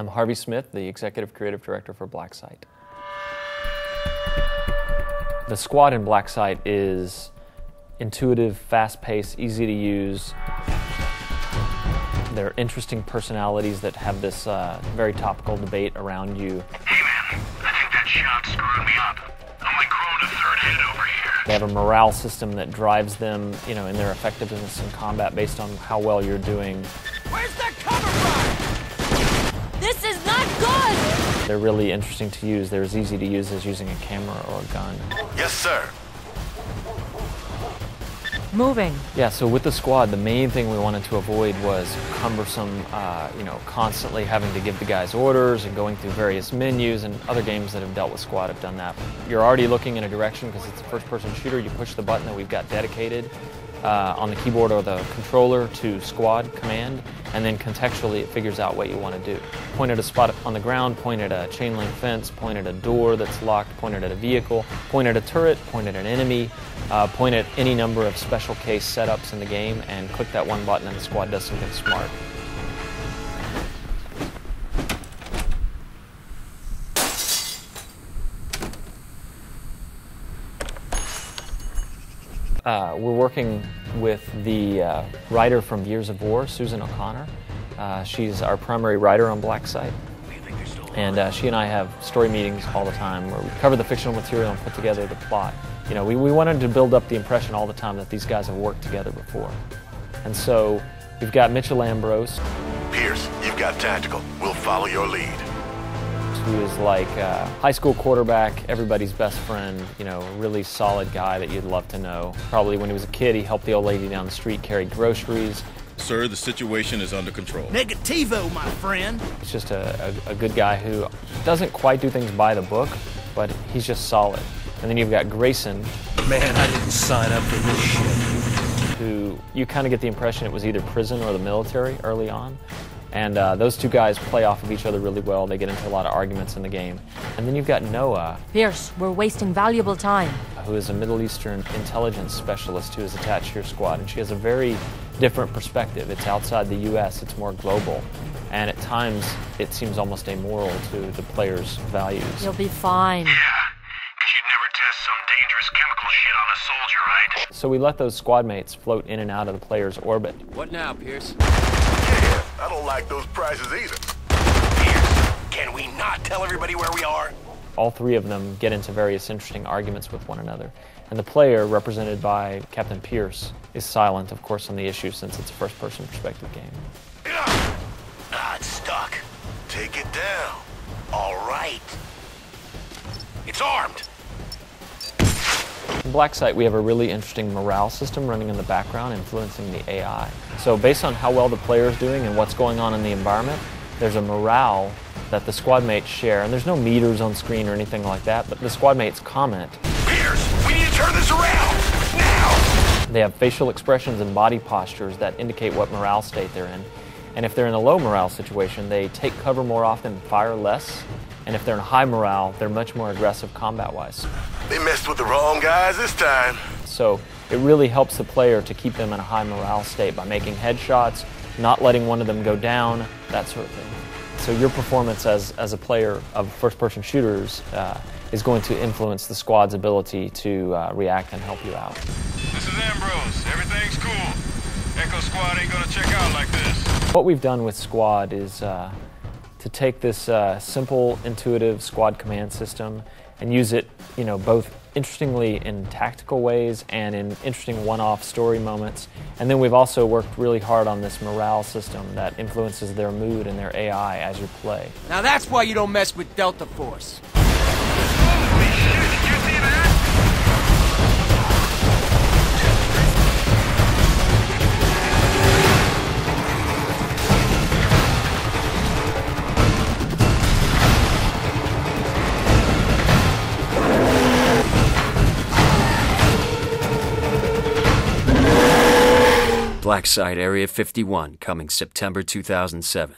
I'm Harvey Smith, the Executive Creative Director for BlackSite. The squad in BlackSite is intuitive, fast-paced, easy to use. They're interesting personalities that have this very topical debate around you. Hey man, I think that shot screwed me up. I'm like growing a third head over here. They have a morale system that drives them, in their effectiveness in combat based on how well you're doing. Where's that cover from? This is not good! They're really interesting to use. They're as easy to use as using a camera or a gun. Yes, sir. Moving. Yeah, so with the squad, the main thing we wanted to avoid was cumbersome, constantly having to give the guys orders and going through various menus, and other games that have dealt with squad have done that. You're already looking in a direction because it's a first-person shooter. You push the button that we've got dedicated on the keyboard or the controller to squad command, and then contextually it figures out what you want to do. Point at a spot on the ground, point at a chain link fence, point at a door that's locked, point at a vehicle, point at a turret, point at an enemy, point at any number of special case setups in the game, and click that one button and the squad does something smart. We're working with the writer from Years of War, Susan O'Connor. She's our primary writer on BlackSite. And she and I have story meetings all the time where we cover the fictional material and put together the plot. We wanted to build up the impression all the time that these guys have worked together before. And so we've got Mitchell Ambrose. Pierce, you've got tactical. We'll follow your lead. Who is like a high school quarterback, everybody's best friend, a really solid guy that you'd love to know. Probably when he was a kid, he helped the old lady down the street carry groceries. Sir, the situation is under control. Negativo, my friend. He's just a good guy who doesn't quite do things by the book, but he's just solid. And then you've got Grayson. Man, I didn't sign up for this shit. Who you kind of get the impression it was either prison or the military early on. And those two guys play off of each other really well. They get into a lot of arguments in the game. And then you've got Noah. Pierce, we're wasting valuable time. Who is a Middle Eastern intelligence specialist who is attached to your squad. And she has a very different perspective. It's outside the U.S., it's more global. And at times, it seems almost amoral to the players' values. You'll be fine. Yeah, because you'd never test some dangerous chemical shit on a soldier, right? So we let those squad mates float in and out of the player's orbit. What now, Pierce? Yeah, I don't like those prices either. Pierce, can we not tell everybody where we are? All three of them get into various interesting arguments with one another. And the player, represented by Captain Pierce, is silent, of course, on the issue since it's a first-person perspective game. Ah, it's stuck. Take it down. All right. It's armed. In BlackSite, we have a really interesting morale system running in the background, influencing the AI. So based on how well the player is doing and what's going on in the environment, there's a morale that the squad mates share. And there's no meters on screen or anything like that, but the squad mates comment. Pierce, we need to turn this around. Now! They have facial expressions and body postures that indicate what morale state they're in. And if they're in a low morale situation, they take cover more often and fire less. And if they're in high morale, they're much more aggressive combat-wise. They messed with the wrong guys this time. So it really helps the player to keep them in a high morale state by making headshots, not letting one of them go down, that sort of thing. So your performance as a player of first-person shooters is going to influence the squad's ability to react and help you out. This is Ambrose. Everything's cool. Echo Squad ain't gonna check out like this. What we've done with Squad is to take this simple, intuitive squad command system and use it, both interestingly in tactical ways and in interesting one-off story moments. And then we've also worked really hard on this morale system that influences their mood and their AI as you play. Now that's why you don't mess with Delta Force. Holy shit, did you see that? BlackSite Area 51, coming September 2007.